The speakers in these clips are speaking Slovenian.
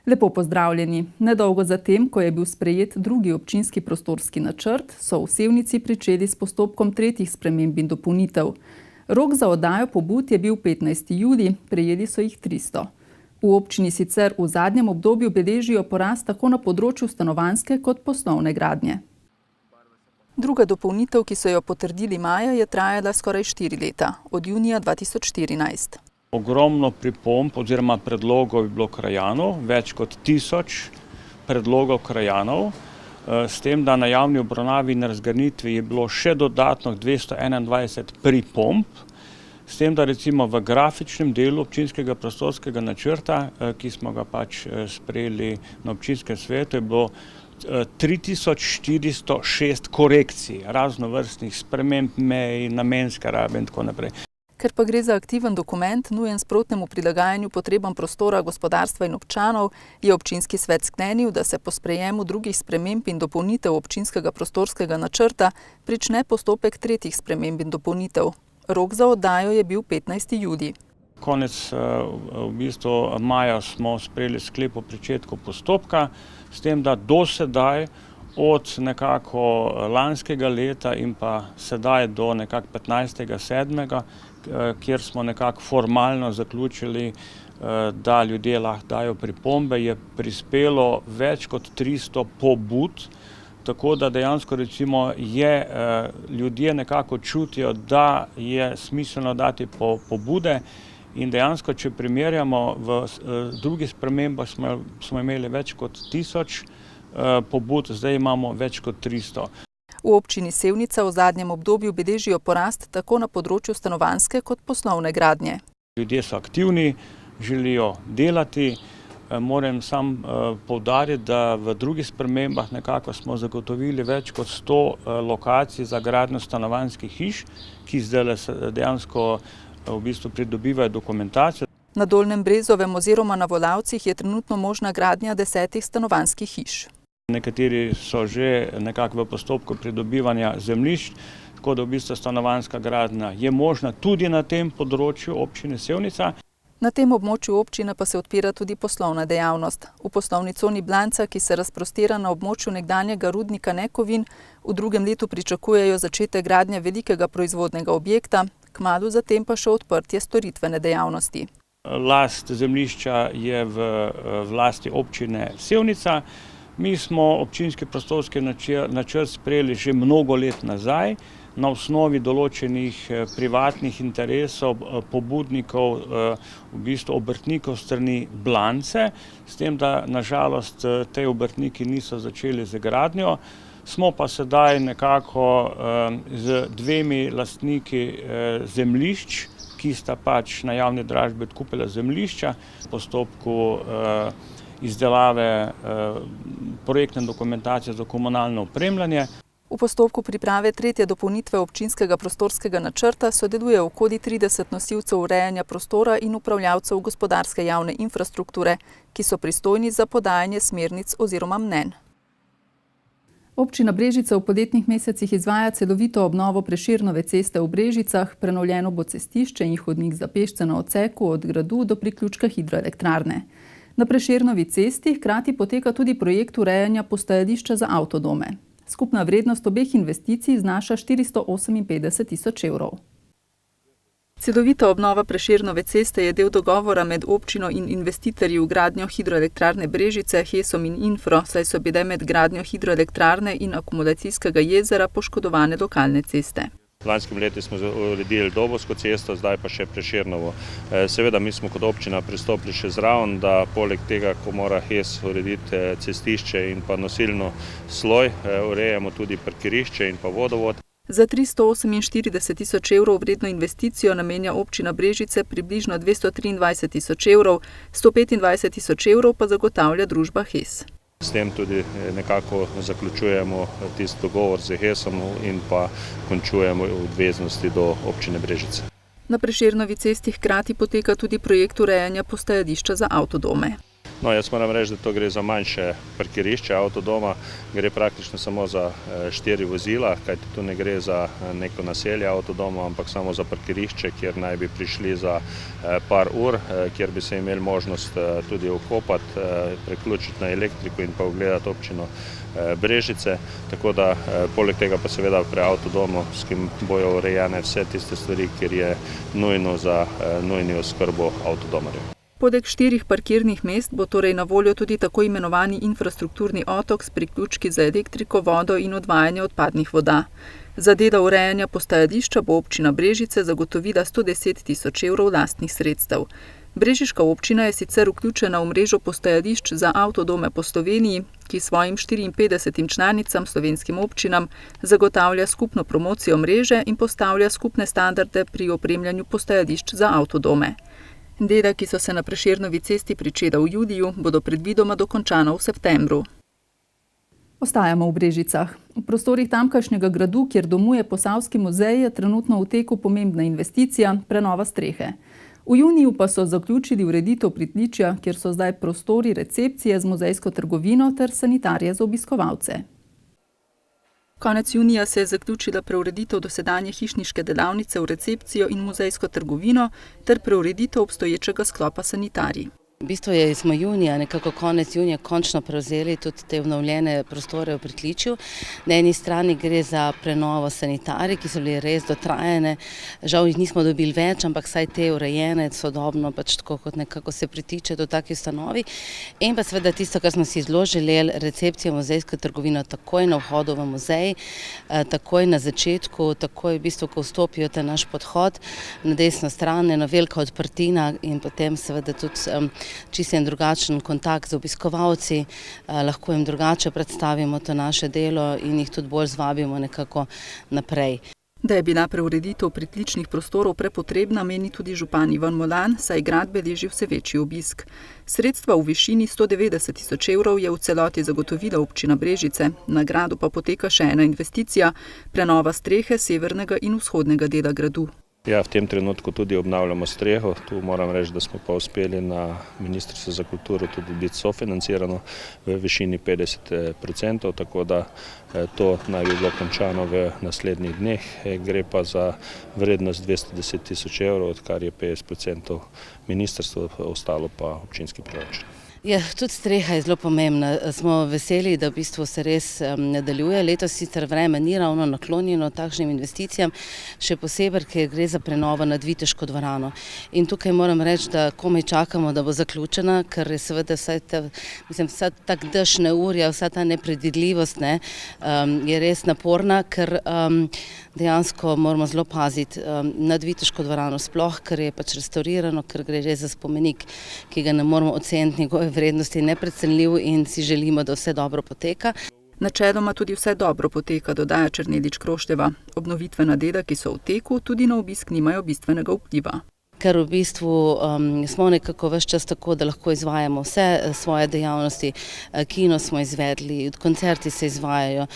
Lepo pozdravljeni. Nedolgo zatem, ko je bil sprejet drugi občinski prostorski načrt, so v Sevnici pričeli s postopkom tretjih sprememb in dopolnitev. Rok za oddajo pobud je bil 15. julij, prejeli so jih 300. V občini sicer v zadnjem obdobju beležijo porast tako na področju stanovanjske kot poslovne gradnje. Druga dopolnitev, ki so jo potrdili maja, je trajala skoraj 4 leta, od junija 2014. Ogromno pripomb oziroma predlogov je bilo krajanov, več kot 1000 predlogov krajanov, s tem, da na javni obravnavi in razgrnitvi je bilo še dodatno 221 pripomb, s tem, da recimo v grafičnem delu občinskega prostorskega načrta, ki smo ga sprejeli na občinskem svetu, je bilo 3406 korekcij, raznovrstnih sprememb mej, namenske rabe in tako naprej. Ker pa gre za aktiven dokument, nujen sprotnemu prilagajanju potrebam prostora, gospodarstva in občanov, je občinski svet sklenil, da se po sprejemu drugih sprememb in dopolnitev občinskega prostorskega načrta prične postopek tretjih sprememb in dopolnitev. Rok za oddajo je bil 15. julij. Konec maja smo sprejeli sklep o pričetku postopka, s tem, da do sedaj od nekako lanskega leta in pa sedaj do nekako 15.7., kjer smo nekako formalno zaključili, da ljudje lahko dajo pripombe, je prispelo več kot 300 pobud, tako da dejansko recimo ljudje nekako čutijo, da je smiselno dati pobude in dejansko, če primerjamo, v drugih spremembah smo imeli več kot 1000 pobud, zdaj imamo več kot 300. V občini Sevnica v zadnjem obdobju beležijo porast tako na področju stanovanjske kot poslovne gradnje. Ljudje so aktivni, želijo delati. Moram sam poudariti, da v drugih spremembah nekako smo zagotovili več kot 100 lokacij za gradnjo stanovanjskih hiš, ki zdaj dejansko v bistvu pridobivajo dokumentacijo. Na Dolnjem Brezovem oziroma na Volavcih je trenutno možna gradnja 10 stanovanjskih hiš. Nekateri so že nekako v postopku pridobivanja zemljišč, tako da v bistvu stanovanjska gradnja je možna tudi na tem področju občine Sevnica. Na tem območju občine pa se odpira tudi poslovna dejavnost. V poslovni coni Blanca, ki se razprostira na območju nekdanjega rudnika Nekovin, v drugem letu pričakujejo začetek gradnje velikega proizvodnega objekta, kmalu zatem pa še odprtje storitvene dejavnosti. Last zemljišča je v lasti občine Sevnica. Mi smo občinski prostorski načrt sprejeli že mnogo let nazaj, na osnovi določenih privatnih interesov, pobudnikov, v bistvu obrtnikov strani Blance, s tem, da nažalost te obrtniki niso začeli z gradnjo. Smo pa sedaj nekako z dvemi lastniki zemljišč, ki sta na javni dražbi odkupila zemljišča, v postopku izdelave projektne dokumentacije za komunalno opremljanje. V postopku priprave tretje dopolnitve občinskega prostorskega načrta sodeluje okoli 30 nosilcev urejanja prostora in upravljavcev gospodarske javne infrastrukture, ki so pristojni za podajanje smernic oziroma mnenj. Občina Brežice v poletnih mesecih izvaja celovito obnovo Prešernove ceste v Brežicah, prenovljeno bo cestišče in hodnik za pešce na odseku od gradu do priključka hidroelektrarne. Na Prešernovi cesti hkrati poteka tudi projekt urejanja postajališča za avtodome. Skupna vrednost obeh investicij znaša 458 000 evrov. Celovita obnova Prešernove ceste je del dogovora med občino in investitorji v gradnjo hidroelektrarne Brežice, Hesom in Infro, saj so bile med gradnjo hidroelektrarne in akumulacijskega jezera poškodovane lokalne ceste. V lanskem letu smo uredili Dobovsko cesto, zdaj pa še Prešernovo. Seveda mi smo kot občina pristopili še zraven, da poleg tega, ko mora Hes urediti cestišče in pa nosilno sloj, urejamo tudi parkirišče in pa vodovod. Za 348 000 evrov vredno investicijo namenja občina Brežice približno 223 000 evrov, 125 000 evrov pa zagotavlja družba Hes. S tem tudi nekako zaključujemo tisti dogovor z Hesom in pa končujemo obveznosti do občine Brežice. Na Prešernovi cesti hkrati poteka tudi projekt urejanja postajališča za avtodome. No, jaz moram reči, da to gre za manjše parkirišče avtodoma, gre praktično samo za 4 vozila, kajti tu ne gre za neko naselje avtodoma, ampak samo za parkirišče, kjer naj bi prišli za par ur, kjer bi se imeli možnost tudi okopati, priključiti na elektriko in pa ogledati občino Brežice, tako da poleg tega pa seveda pri avtodomu, s kim bojo urejene vse tiste stvari, kjer je nujno za nujno oskrbo avtodomarjev. Poleg 4 parkirnih mest bo torej na voljo tudi tako imenovani infrastrukturni otok s priključki za elektriko, vodo in odvajanje odpadnih voda. Za dela urejanja postajališča bo občina Brežice zagotovila 110 tisoč evrov lastnih sredstev. Brežiška občina je sicer vključena v mrežo postajališč za avtodome po Sloveniji, ki svojim 54 članicam, slovenskim občinam, zagotavlja skupno promocijo mreže in postavlja skupne standarde pri opremljanju postajališč za avtodome. Dela, ki so se na Prešernovi cesti pričela v juliju, bodo predvidoma dokončana v septembru. Ostajamo v Brežicah. V prostorih tamkajšnjega gradu, kjer domuje Posavski muzej, je trenutno v teku pomembna investicija, prenova strehe. V juniju pa so zaključili ureditev pritličja, kjer so zdaj prostori recepcije z muzejsko trgovino ter sanitarije za obiskovalce. Konec junija se je zaključila preureditev dosedanje hišniške delavnice v recepcijo in muzejsko trgovino ter preureditev obstoječega sklopa sanitarij. V bistvu smo junija, nekako konec junija, končno prevzeli tudi te obnovljene prostore v pritličju. Na eni strani gre za prenovo sanitarij, ki so bili res dotrajane. Žal jih nismo dobili več, ampak saj te urejene, sodobno, pač tako kot nekako se pritiče do takih ustanovi. In pa seveda tisto, kar smo si zelo želeli, recepcijo muzejsko trgovino takoj na vhodu v muzej, takoj na začetku, takoj v bistvu, ko vstopijo ta naš podhod na desno stran, ena velika odprtina in potem seveda tudi čisto en drugačen kontakt z obiskovalci, lahko jim drugače predstavimo to naše delo in jih tudi bolj zvabimo nekako naprej. Da je bila preureditev pritličnih prostorov prepotrebna, meni tudi župan Ivan Molan, saj grad beleži vse večji obisk. Sredstva v višini 190 tisoč evrov je v celoti zagotovila občina Brežice, na gradu pa poteka še ena investicija, prenova strehe severnega in vzhodnega dela gradu. Ja, v tem trenutku tudi obnavljamo streho. Tu moram reči, da smo pa uspeli na Ministrstvu za kulturo tudi biti sofinancirano v višini 50%, tako da to naj bi bilo končano v naslednjih dneh. Gre pa za vrednost 210 tisoč evrov, od kar je 50% ministrstvo, ostalo pa občinski proračun. Ja, tudi streha je zelo pomembna. Smo veseli, da v bistvu se res nadaljuje. Letos sicer vreme ni ravno naklonjeno takšnim investicijam, še posebej, ker gre za prenovo nad Viteško dvorano. In tukaj moram reči, da komaj čakamo, da bo zaključena, ker je seveda vsa tak dež neurja, vsa ta nepredvidljivost je res naporna, ker dejansko moramo zelo paziti nad Viteško dvorano sploh, ker je pač restaurirano, ker gre res za spomenik, ki ga ne moramo oceniti njegove vrednosti neprecenljiv in si želimo, da vse dobro poteka. Načeloma tudi vse dobro poteka, dodaja Černelič Krošteva. Obnovitvena dela, ki so v teku, tudi na obisk nimajo bistvenega vpliva. Ker v bistvu smo nekako ves čas tako, da lahko izvajamo vse svoje dejavnosti. Kino smo izvedli, koncerti se izvajajo,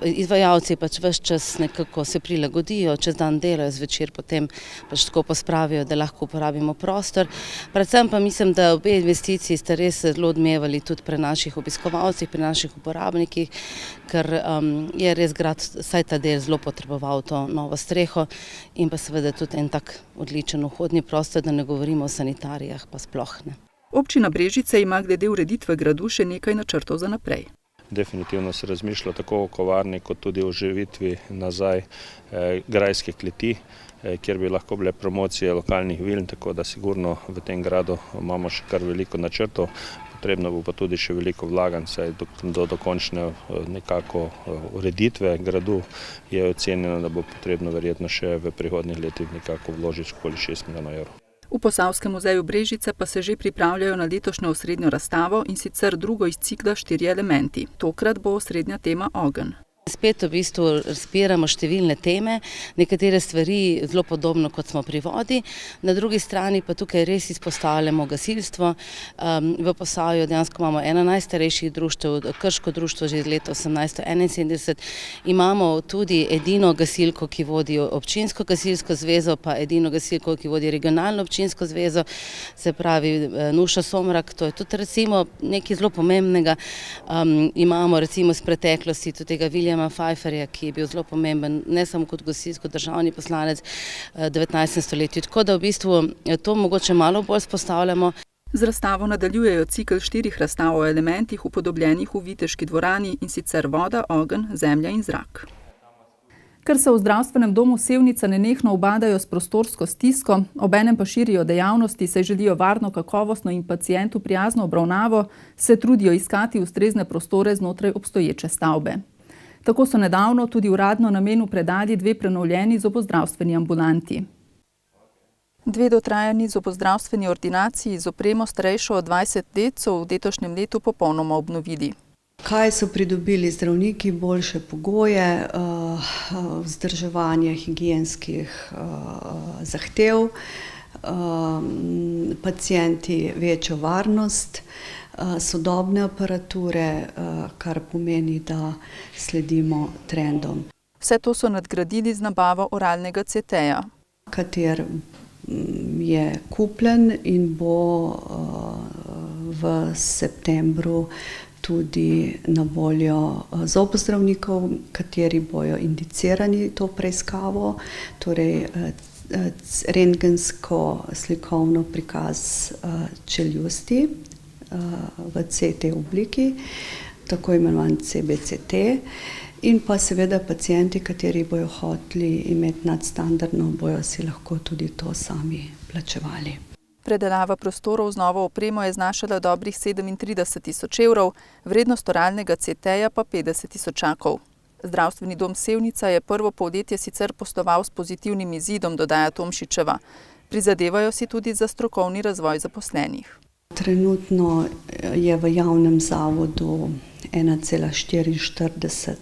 izvajalci pač ves čas nekako se prilagodijo, čez dan delajo, zvečer potem pač tako pospravijo, da lahko uporabimo prostor. Predvsem pa mislim, da obe investiciji sta res zelo odmevali tudi pri naših obiskovalcih, pri naših uporabnikih, ker je res grad vsaj ta del zelo potreboval to novo streho in pa seveda tudi en tak odličen vhodni prostor, da ne govorimo o sanitarijah, pa sploh ne. Občina Brežice ima glede ureditve gradu še nekaj načrtov za naprej. Definitivno se razmišlja tako o kovarni, kot tudi o oživitvi nazaj grajske kleti, kjer bi lahko bile promocije lokalnih vin, tako da sigurno v tem gradu imamo še kar veliko načrtov. Potrebno bo pa tudi še veliko vlaganj, saj do dokončne nekako ureditve gradu je ocenjeno, da bo potrebno verjetno še v prihodnjih letih nekako vložiti okoli 6 milijonov evrov. V Posavskem muzeju Brežice pa se že pripravljajo na letošnjo osrednjo razstavo, in sicer drugo iz cikla 4 elementi. Tokrat bo osrednja tema ogenj. Spet v bistvu razpiramo številne teme, nekatere stvari zelo podobno, kot smo pri vodi. Na drugi strani pa tukaj res izpostavljamo gasilstvo. V Posavju dejansko imamo eno najstarejših društev, Krško društvo že iz leta 1871. Imamo tudi edino gasilko, ki vodi občinsko gasilsko zvezo, pa edino gasilko, ki vodi regionalno občinsko zvezo, se pravi Nuša Somrak. To je tudi recimo nekaj zelo pomembnega. Imamo recimo iz preteklosti tudi tega Viljama Pfeifferja, ki je bil zelo pomemben, ne samo kot gasilsko državni poslanec v 19. stoletju. Tako da v bistvu to mogoče malo bolj izpostavljamo. Z razstavo nadaljujejo cikel 4 razstav o elementih upodobljenih v Viteški dvorani, in sicer voda, ogenj, zemlja in zrak. Ker se v zdravstvenem domu Sevnica nenehno ubadajo s prostorsko stisko, obenem pa širijo dejavnosti, saj želijo varno, kakovostno in pacientu prijazno obravnavo, se trudijo iskati ustrezne prostore znotraj obstoječe stavbe. Tako so nedavno tudi uradno namenu predali 2 prenovljeni zobozdravstveni ambulanti. 2 dotrajani zobozdravstveni ordinaciji z opremo starejšo od 20 let so v letošnjem letu popolnoma obnovili. Kaj so pridobili zdravniki? Boljše pogoje, vzdrževanje higienskih zahtev, pacienti večjo varnost, sodobne aparature, kar pomeni, da sledimo trendom. Vse to so nadgradili z nabavo oralnega CT-ja, kater je kupljen in bo v septembru tudi na voljo zobozdravnikov, kateri bojo indicirani to preiskavo, torej rentgensko slikovno prikaz čeljusti v CT obliki, tako imenovan CBCT, in pa seveda pacienti, kateri bojo hoteli imeti nadstandardno, bojo si lahko tudi to sami plačevali. Predelava prostorov z novo opremo je znašala dobrih 37 tisoč evrov, vrednost oralnega CT-ja pa 50 tisočakov. Zdravstveni dom Sevnica je prvo polletje sicer posloval s pozitivnim izidom, dodaja Tomšičeva. Prizadevajo si tudi za strokovni razvoj zaposlenih. Trenutno je v javnem zavodu 1,44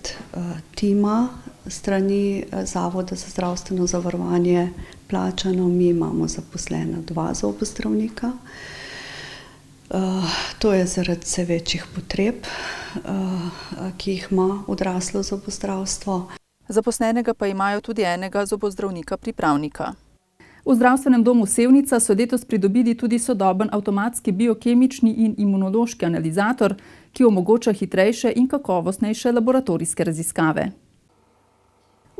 tima strani Zavoda za zdravstveno zavarovanje plačano. Mi imamo zaposlena 2 zobozdravnika. To je zaradi vse večjih potreb, ki jih ima odraslo zobozdravstvo. Zaposlenega pa imajo tudi enega zobozdravnika pripravnika. V zdravstvenem domu Sevnica so letos pridobili tudi sodoben avtomatski biokemični in imunološki analizator, ki omogoča hitrejše in kakovostnejše laboratorijske raziskave.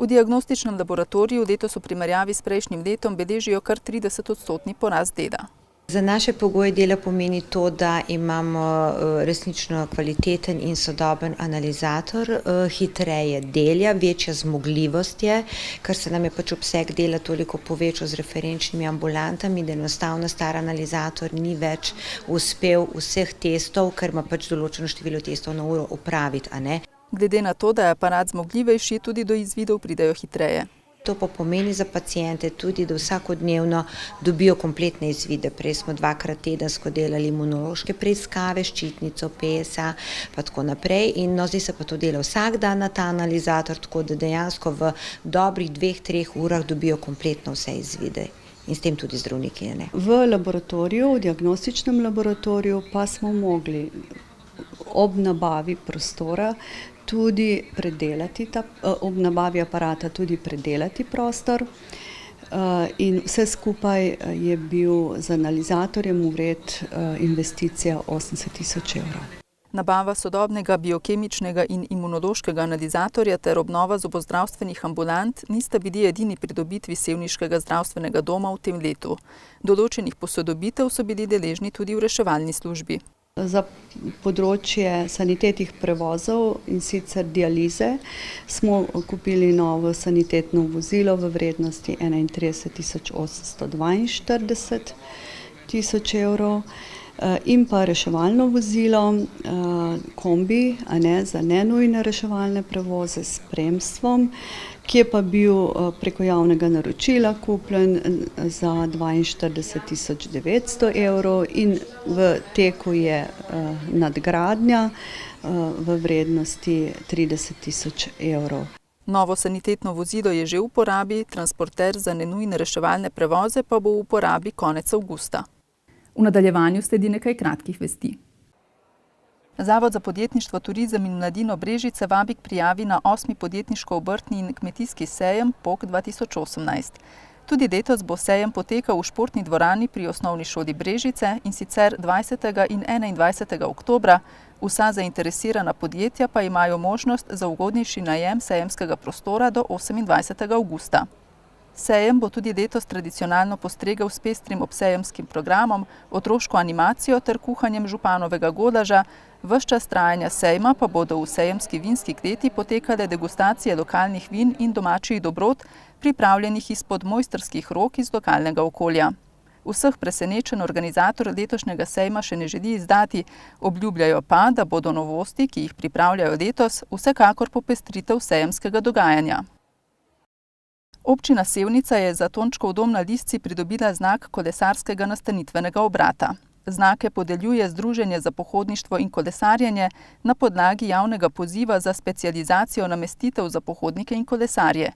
V diagnostičnem laboratoriju letos v primerjavi s prejšnjim letom beležijo kar 30% porast dela. Za naše pogoje dela pomeni to, da imamo resnično kvaliteten in sodoben analizator, hitreje delja, večja zmogljivost je, ker se nam je pač obseg dela toliko povečal z referenčnimi ambulantami, da enostavno star analizator ni več uspel vseh testov, ker ima pač določeno število testov na uro opraviti, a ne. Glede na to, da je aparat zmogljivejši, tudi do izvidov pridejo hitreje. To pa pomeni za paciente tudi, da vsakodnevno dobijo kompletne izvide. Prej smo 2-krat tedensko delali imunološke preiskave, ščitnico, PSA, pa tako naprej. In zdaj se pa to dela vsak dan na ta analizator, tako da dejansko v dobrih 2-3 urah dobijo kompletno vse izvide. In s tem tudi zdravniki, ne. V laboratoriju, v diagnostičnem laboratoriju pa smo mogli ob nabavi prostora tudi predelati, ob nabavi aparata tudi predelati prostor, in vse skupaj je bil z analizatorjem vred investicija 80 tisoč evrov. Nabava sodobnega biokemičnega in imunološkega analizatorja ter obnova zobozdravstvenih ambulant nista bili edini pridobitvi sevniškega zdravstvenega doma v tem letu. Določenih posodobitev so bili deležni tudi v reševalni službi. Za področje sanitetnih prevozov, in sicer dialize, smo kupili novo sanitetno vozilo v vrednosti 31 842. tisoč evrov. In pa reševalno vozilo, kombi, za nenujne reševalne prevoze s spremstvom, ki je pa bil preko javnega naročila kupljen za 42.900 evrov in v teku je nadgradnja v vrednosti 30.000 evrov. Novo sanitetno vozilo je že v uporabi, transporter za nenujne reševalne prevoze pa bo v uporabi konec avgusta. V nadaljevanju sledi nekaj kratkih vesti. Zavod za podjetništvo, turizem in mladino Brežice vabi k prijavi na 8. podjetniško-obrtni in kmetijski sejem POK 2018. Tudi letos bo sejem potekal v športni dvorani pri osnovni šoli Brežice in sicer 20. in 21. oktobra. Vsa zainteresirana podjetja pa imajo možnost za ugodnejši najem sejemskega prostora do 28. avgusta. Sejem bo tudi letos tradicionalno postregel s pestrim obsejemskim programom, otroško animacijo ter kuhanjem županovega golaža. Ves čas trajanja sejma pa bodo v sejemski vinski kleti potekale degustacije lokalnih vin in domačih dobrot, pripravljenih izpod mojstrskih rok iz lokalnega okolja. Vseh presenečen organizator letošnjega sejma še ne želi izdati, obljubljajo pa, da bodo novosti, ki jih pripravljajo letos, vsekakor popestritev sejemskega dogajanja. Občina Sevnica je za Tončkov dom na Lisci pridobila znak kolesarskega nastanitvenega obrata. Znake podeljuje Združenje za pohodništvo in kolesarjenje na podlagi javnega poziva za specializacijo namestitev za pohodnike in kolesarje.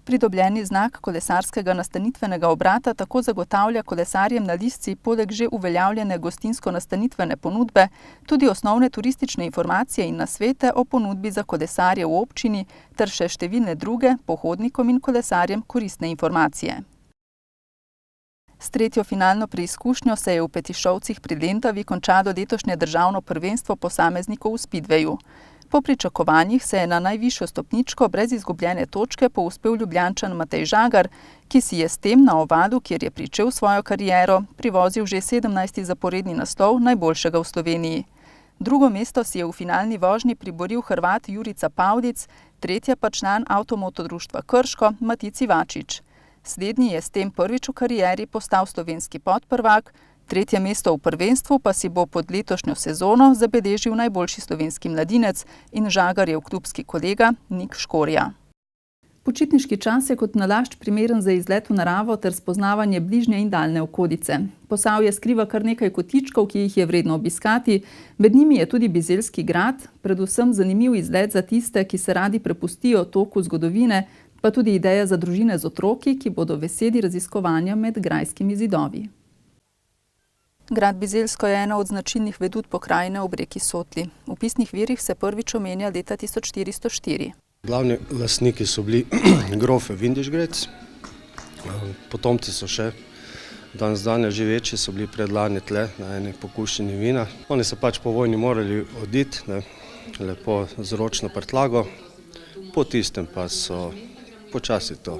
Pridobljeni znak kolesarskega nastanitvenega obrata tako zagotavlja kolesarjem na Lisci poleg že uveljavljene gostinsko-nastanitvene ponudbe tudi osnovne turistične informacije in nasvete o ponudbi za kolesarje v občini ter še številne druge pohodnikom in kolesarjem koristne informacije. S tretjo finalno preizkušnjo se je v Petišovcih pri Lendavi končalo letošnje državno prvenstvo posameznikov v spidveju. Po pričakovanjih se je na najvišjo stopničko brez izgubljene točke povzpel Ljubljančan Matej Žagar, ki si je s tem na ovalu, kjer je pričel svojo kariero, privozil že 17. zaporedni naslov najboljšega v Sloveniji. Drugo mesto si je v finalni vožnji priboril Hrvat Jurica Pavlic, tretja pa član Avtomotodruštva Krško Matic Ivačič. Slednji je s tem prvič v karieri postal slovenski podprvak, tretje mesto v prvenstvu pa si bo pod letošnjo sezono zabeležil najboljši slovenski mladinec in Žagarjev klubski kolega Nik Škorja. Počitniški čas je kot nalašč primeren za izlet v naravo ter spoznavanje bližnje in daljne okolice. Posavje skriva kar nekaj kotičkov, ki jih je vredno obiskati. Med njimi je tudi Bizeljski grad, predvsem zanimiv izlet za tiste, ki se radi prepustijo toku zgodovine, pa tudi ideja za družine z otroki, ki bodo veseli raziskovanja med grajskimi zidovi. Grad Bizeljsko je ena od značilnih vedut pokrajine ob reki Sotli. V pisnih virih se prvič omenja leta 1404. Glavni lastniki so bili grofe Vindišgrec, potomci so še danes že večji, so bili predlani tle na eni pokuščini vina. Oni so pač po vojni morali oditi, lepo z ročno prtljago, po tistem pa so počasi to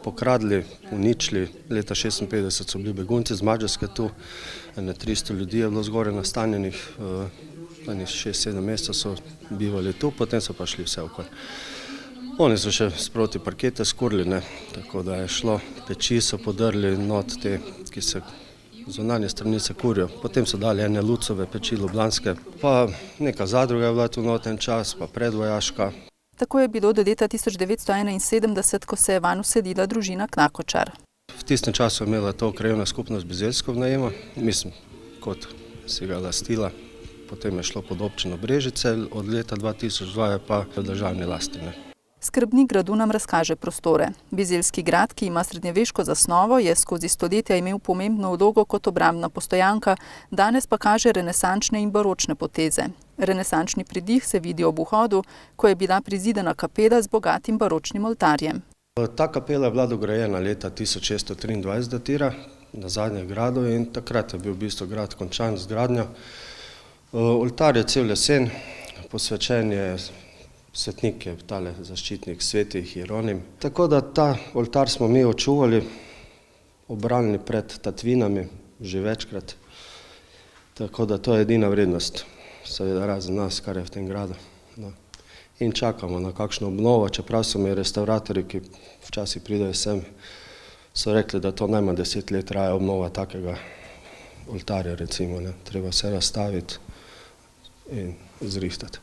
pokradli, uničili. Leta 1956 so bili begunci z Madžarske tu, 300 ljudi je bilo zgoraj nastanjenih, 6-7 mesecev so bivali tu, potem so pa šli vse okoli. Oni so še sproti parkete skurili, tako da je šlo, peči so podrli not te, ki se zunanje strani se kurijo. Potem so dali ene lucove peči ljubljanske, pa neka zadruga je bila tu not en čas, pa predvojaška. Tako je bilo do leta 1971, ko se je vanj vselila družina Knakočar. V tistem času je imela to krajevna skupnost Bizeljsko v najemu, mislim, kot si ga lastila. Potem je šlo pod občino Brežice, od leta 2002 je pa v državni lasti. Skrbnik gradu nam razkaže prostore. Bizeljski grad, ki ima srednjeveško zasnovo, je skozi stoletja imel pomembno vlogo kot obrambna postojanka, danes pa kaže renesančne in baročne poteze. Renesančni pridih se vidi ob vhodu, ko je bila prizidana kapela z bogatim baročnim oltarjem. Ta kapela je bila dograjena leta 1623 datira, na zadnje gradu, in takrat je bil v bistvu grad končan z gradnjo. Oltar je cel lesen, posvečen je svetnik, je tale zaščitnik sveti Hieronim. Tako da ta oltar smo mi očuvali, obranili pred tatvinami že večkrat. Tako da to je edina vrednost, seveda razen nas, kar je v tem gradu. In čakamo na kakšno obnovo, čeprav so mi restauratorji, ki včasih pridejo sem, so rekli, da to najmanj 10 let traja obnova takega oltarja recimo, ne. Treba vse razstaviti in zrihtati.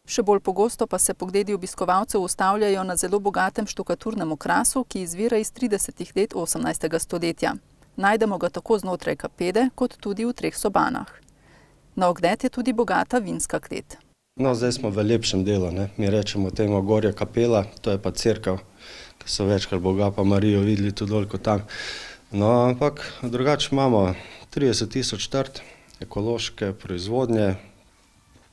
Še bolj pogosto pa se pogledi obiskovalcev ustavljajo na zelo bogatem štukaturnem okrasu, ki izvira iz 30 let 18. stoletja. Najdemo ga tako znotraj kapede, kot tudi v 3 sobanah. Na ogled je tudi bogata vinska klet. No, zdaj smo v lepšem delu, ne. Mi rečemo temu Gorja kapela, to je pa cerkev, ki so večkrat Boga pa Marijo videli tudi dol kot tam. No, ampak drugače imamo 30.000 trt, ekološke proizvodnje,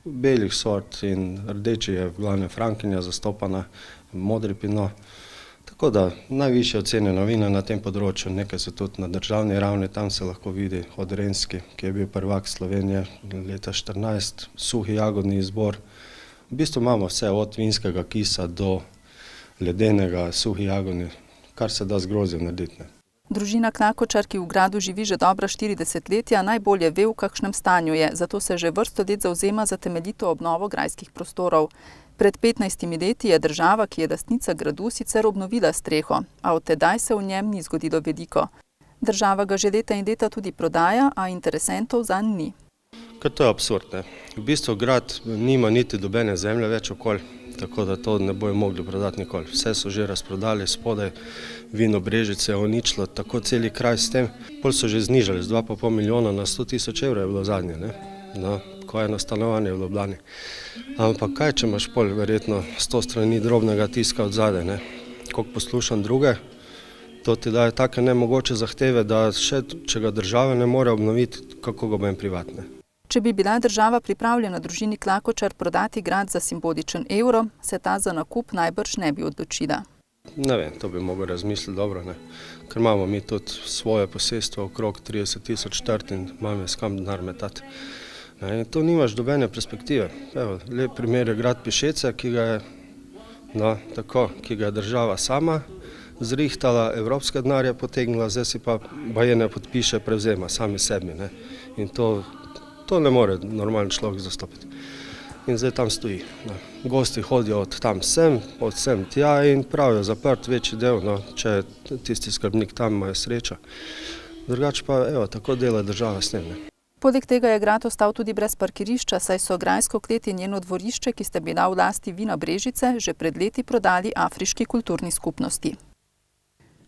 belih sort in rdeči je v glavnem Frankinja zastopana, modri Pinot. Tako da najvišje ocenjena vina na tem področju, nekaj so tudi na državni ravni, tam se lahko vidi Odrenski, ki je bil prvak Slovenije leta 14, suhi jagodni izbor. V bistvu imamo vse od vinskega kisa do ledenega, suhi jagodni, kar se da z grozjem narediti. Družina Klakočar, ki v gradu živi že dobra 40 letja, najbolje ve, v kakšnem stanju je, zato se že vrsto let zavzema za temeljito obnovo grajskih prostorov. Pred 15 leti je država, ki je lastnica gradu, sicer obnovila streho, a od tedaj se v njem ni zgodilo veliko. Država ga že leta in leta tudi prodaja, a interesentov zanj ni. Ker to je absurd, ne. V bistvu grad nima niti dobene zemlje več okoli, tako da to ne bojo mogli prodati nikoli. Vse so že razprodali spodaj, Vino Brežice je uničilo, tako celi kraj s tem. Pol so že znižali z 2,5 milijona na 100.000 evrov je bilo zadnje, ne. No, ko je eno stanovanje v Ljubljani. Ampak kaj, če imaš pol verjetno 100 strani drobnega tiska od zadaj, ne. Koliko poslušam druge, to ti daje take nemogoče zahteve, da še, če ga država ne more obnoviti, kako ga bojem privatne. Če bi bila država pripravljena družini Klakočar prodati grad za simboličen evro, se ta za nakup najbrž ne bi odločila. Ne vem, to bi mogel razmisliti dobro, ne. Ker imamo mi tudi svoje posestvo okrog 30.000 trt in imamo s kam denar metati. In to nimaš dobene perspektive. Evo, lep primer je grad Pišece, ki ga je, no, tako, ki ga je država sama zrihtala, evropske denarje potegnila, zdaj si pa baje ne podpiše prevzema sami sebi, ne. In to ne more normalen človek zastopiti. In zdaj tam stoji. No. Gosti hodijo od tam sem tja in pravijo zaprt večji del, no, če tisti skrbnik tam imajo srečo. Drugače pa, evo, tako dela država s tem, ne. Poleg tega je grad ostal tudi brez parkirišča, saj so grajsko klet in njeno dvorišče, ki sta bila v lasti Vina Brežice, že pred leti prodali Afriški kulturni skupnosti.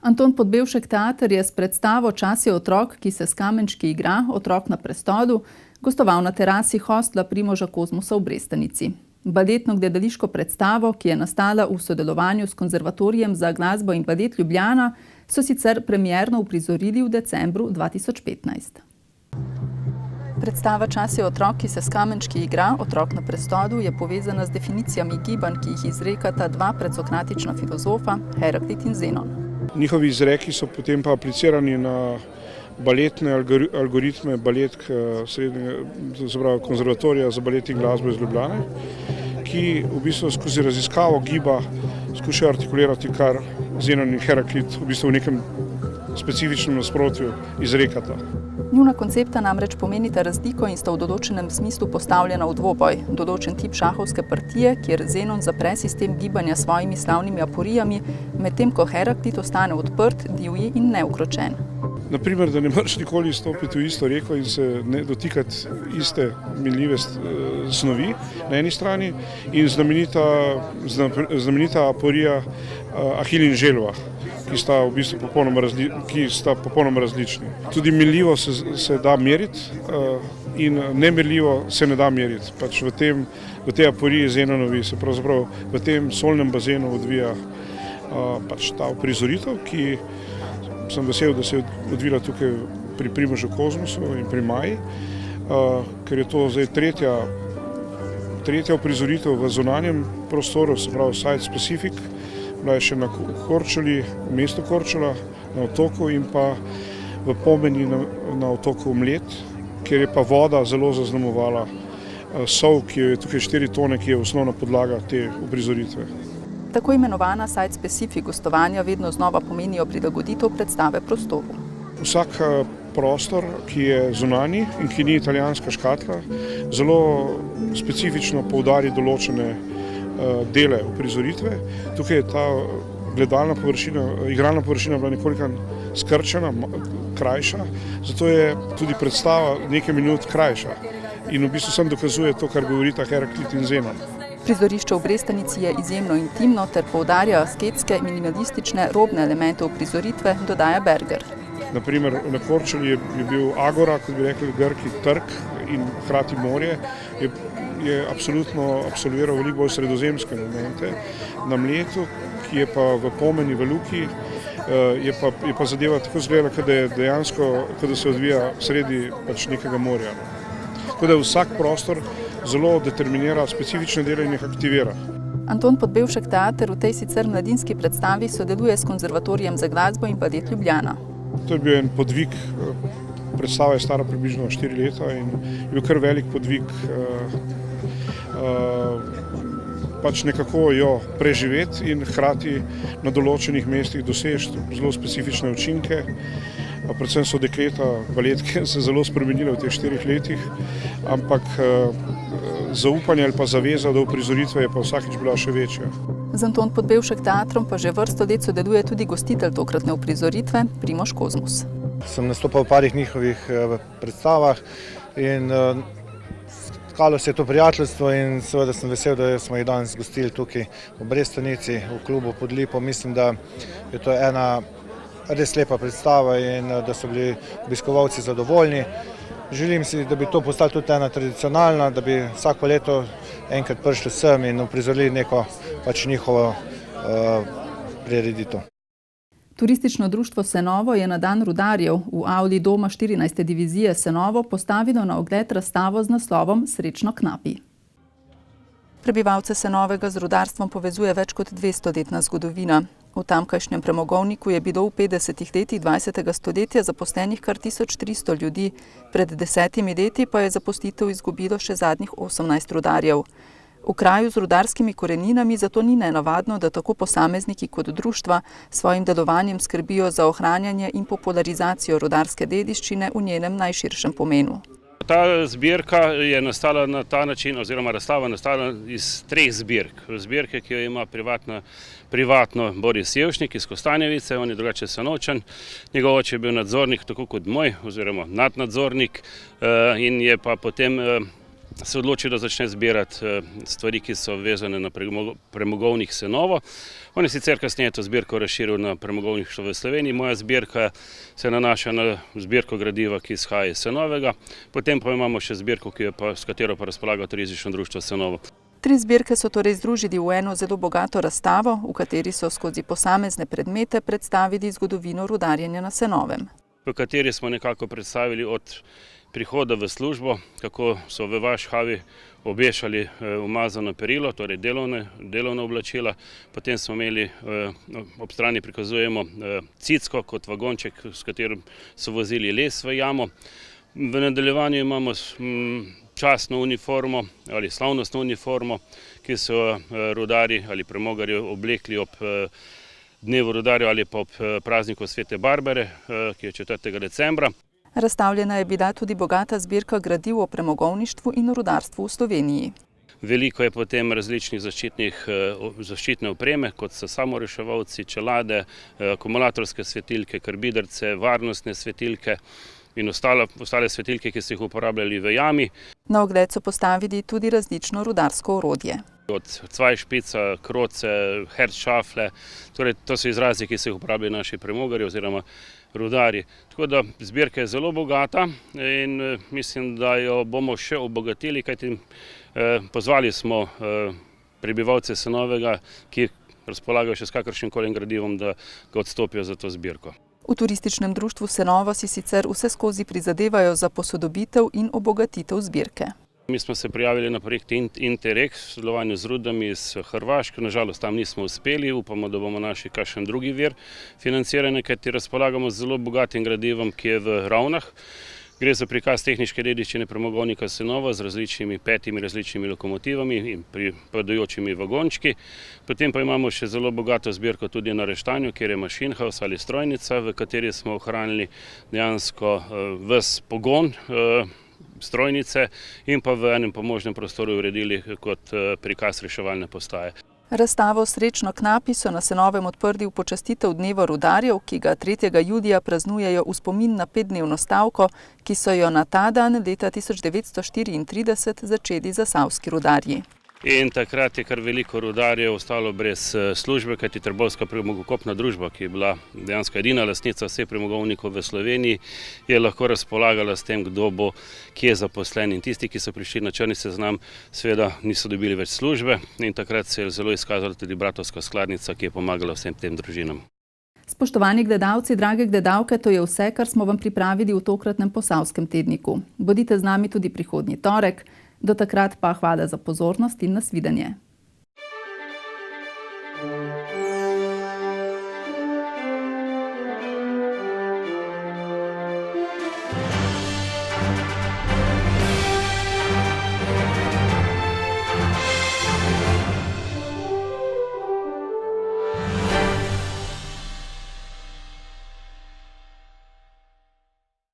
Anton Podbevšek teater je s predstavo Čas je otrok, ki se s kamenčki igra, Otrok na prestolu, gostoval na terasi hostla Primoža Kozmusa v Brestanici. Baletno gledališko predstavo, ki je nastala v sodelovanju s Konzervatorijem za glasbo in balet Ljubljana, so sicer premierno uprizorili v decembru 2015. Predstava Čas je otrok, ki se s kamenčki igra, Otrok na prestolu, je povezana z definicijami gibanj, ki jih izrekata dva predsokratična filozofa, Heraklit in Zenon. Njihovi izreki so potem pa aplicirani na baletne algoritme Konzervatorija za balet in glasbo iz Ljubljane, ki v bistvu skozi raziskavo giba skušajo artikulirati, kar Zenon in Heraklit v bistvu v nekem specifičnem nasprotju izrekata. Njuna koncepta namreč pomenita razliko in sta v določenem smislu postavljena v dvoboj, določen tip šahovske partije, kjer Zenon zapre sistem gibanja s svojimi slavnimi aporijami, medtem ko Heraklit ostane odprt, divji in neukročen. Naprimer, da ne moreš nikoli stopiti v isto reko in se ne dotikati iste minljive snovi na eni strani in znamenita aporija Ahil in Želva, ki sta v bistvu popolnoma različni. Tudi minljivo se da meriti in nemerljivo se ne da meriti. Pač v tej aporiji Zenonovi se pravzaprav v tem solnem bazenu odvija pač ta uprizoritev, ki sem vesel, da se je odvila tukaj pri Primožu Kozmusu in pri Maji, ker je to zdaj tretja uprizoritev v zunanjem prostoru, se pravi site specific, bila je še na Korčuli, v mestu Korčula, na otoku in pa v Pomeni na otoku Mled, kjer je pa voda zelo zaznamovala sol, ki je tukaj 4 tone, ki je osnovna podlaga te uprizoritve. Tako imenovana site-specific gostovanja vedno znova pomenijo prilagoditev predstave prostoru. Vsak prostor, ki je zunanji in ki ni italijanska škatla, zelo specifično poudari določene dele uprizoritve. Tukaj je ta gledalna površina, igralna površina bila nekoliko skrčena, krajša, zato je tudi predstava nekaj minut krajša in v bistvu sem dokazuje to, kar govorita Heraklit in Zenon. Prizorišče v Brestanici je izjemno intimno ter poudarja asketske, minimalistične, robne elemente uprizoritve, dodaja Berger. Naprimer, na Korčuli je bil Agora, kot bi rekli Grki, trg in hkrati morje, je absolutno absolviral veliko bolj sredozemske momente. Na Mletu, ki je pa v Pomeni, v Luki, je pa zadeva tako izgledala, da je dejansko, da se odvija sredi nekega morja. Tako da vsak prostor zelo determinira specifične dele in jih aktivira. Anton Podbevšek teater v tej sicer mladinski predstavi sodeluje s Konzervatorijem za glasbo in balet Ljubljana. To je bil en podvig, predstava je stara približno 4 leta in je bil kar velik podvig nekako jo preživeti in hkrati na določenih mestih doseči zelo specifične učinke. Predvsem so dekleta, baletke se zelo spremenile v teh 4 letih, ampak zaupanje ali pa zaveza do uprizoritve je pa vsakič bila še večja. Z Anton Podbevšek teatrom pa že vrsto let sodeluje tudi gostitelj tokratne uprizoritve Primož Kozmus. Sem nastopal v parih njihovih predstavah in stkalo se je to prijateljstvo in seveda sem vesel, da smo jih danes gostili tukaj v Brestanici, v klubu Pod Lipo. Mislim, da je to ena res lepa predstava in da so bili obiskovalci zadovoljni. Želim si, da bi to postala tudi ena tradicionalna, da bi vsako leto enkrat prišli sem in uprizorili neko njihovo prireditev. Turistično društvo Senovo je na dan rudarjev v avli doma 14. divizije Senovo postavilo na ogled razstavo z naslovom Srečno knapi. Prebivalce Senovega z rudarstvom povezuje več kot 200-letna zgodovina. V tamkajšnjem premogovniku je bilo v 50. letih 20. stoletja zaposlenih kar 1300 ljudi, pred 10 leti pa je zaposlitev izgubilo še zadnjih 18 rudarjev. V kraju z rudarskimi koreninami zato ni nenavadno, da tako posamezniki kot društva svojim delovanjem skrbijo za ohranjanje in popularizacijo rudarske dediščine v njenem najširšem pomenu. Ta zbirka je nastala na ta način, oziroma razstava nastala iz 3 zbirk. Zbirke, ki jo ima privatno Boris Jevšnik iz Kostanjevice, on je drugače Senovčan. Njegov oče je bil nadzornik, tako kot moj, oziroma nadnadzornik, in je pa potem se odločil, da začne zbirati stvari, ki so vezane na premogovnik Senovo. On je sicer kasneje to zbirko razširil na premogovništvo v Sloveniji. Moja zbirka se nanaša na zbirko gradiva, ki izhaja iz Senovega. Potem pa imamo še zbirko, s katero pa razpolaga Turistično društvo Senovo. 3 zbirke so torej združili v eno zelo bogato razstavo, v kateri so skozi posamezne predmete predstavili zgodovino rudarjenja na Senovem. V kateri smo nekako predstavili od prihoda v službo, kako so v Vašhavi obešali umazano perilo, torej delovna oblačila. Potem smo imeli, ob strani prikazujemo cicko kot vagonček, s katerim so vozili les v jamo. V nadaljevanju imamo častno uniformo ali slavnostno uniformo, ki so rudarji ali premogarji oblekli ob dnevu rudarjev ali pa ob prazniku Svete Barbare, ki je 4. decembra. Razstavljena je bila tudi bogata zbirka gradiv o premogovništvu in rudarstvu v Sloveniji. Veliko je potem različnih zaščitne opreme, kot so samoreševalci, čelade, akumulatorske svetilke, karbidrce, varnostne svetilke in ostale svetilke, ki so jih uporabljali v jami. Na ogled so postavili tudi različno rudarsko orodje. Od cvajšpica, kroce, herzšafle, torej to so izrazi, ki so jih uporabljali naši premogarji oziroma rudarji. Tako da zbirka je zelo bogata in mislim, da jo bomo še obogatili, kajti pozvali smo prebivalce Senovega, ki razpolagajo še s kakršnimkoli gradivom, da ga odstopijo za to zbirko. V Turističnem društvu Senovo si sicer vseskozi prizadevajo za posodobitev in obogatitev zbirke. Mi smo se prijavili na projekt Interreg v sodelovanju z rudami iz Hrvaške. Nažalost, tam nismo uspeli. Upamo, da bomo našli kakšen drugi vir financiranja, kajti razpolagamo z zelo bogatim gradivom, ki je v Ravnah. Gre za prikaz tehniške dediščine premogovnika Senovo z 5 različnimi lokomotivami in pripadajočimi vagončki. Potem pa imamo še zelo bogato zbirko tudi na Reštanju, kjer je machine house ali strojnica, v kateri smo ohranili dejansko ves pogon strojnice in pa v enem pomožnem prostoru uredili kot prikaz reševalne postaje. Razstavo Srečno knapi so na Senovem odprli v počastitev dneva rudarjev, ki ga 3. julija praznujejo v spomin na 5-dnevno stavko, ki so jo na ta dan leta 1934 začeli zasavski rudarji. In takrat je kar veliko rudarjev ostalo brez službe, kajti Trbovska premogokopna družba, ki je bila dejansko edina lastnica vseh premogovnikov v Sloveniji, je lahko razpolagala s tem, kdo bo kje zaposlen. In tisti, ki so prišli na črni seznam, seveda niso dobili več službe in takrat se je zelo izkazala tudi bratovska skladnica, ki je pomagala vsem tem družinam. Spoštovani gledalci, drage gledalke, to je vse, kar smo vam pripravili v tokratnem Posavskem tedniku. Bodite z nami tudi prihodnji torek. Do takrat pa hvala za pozornost in nasvidenje.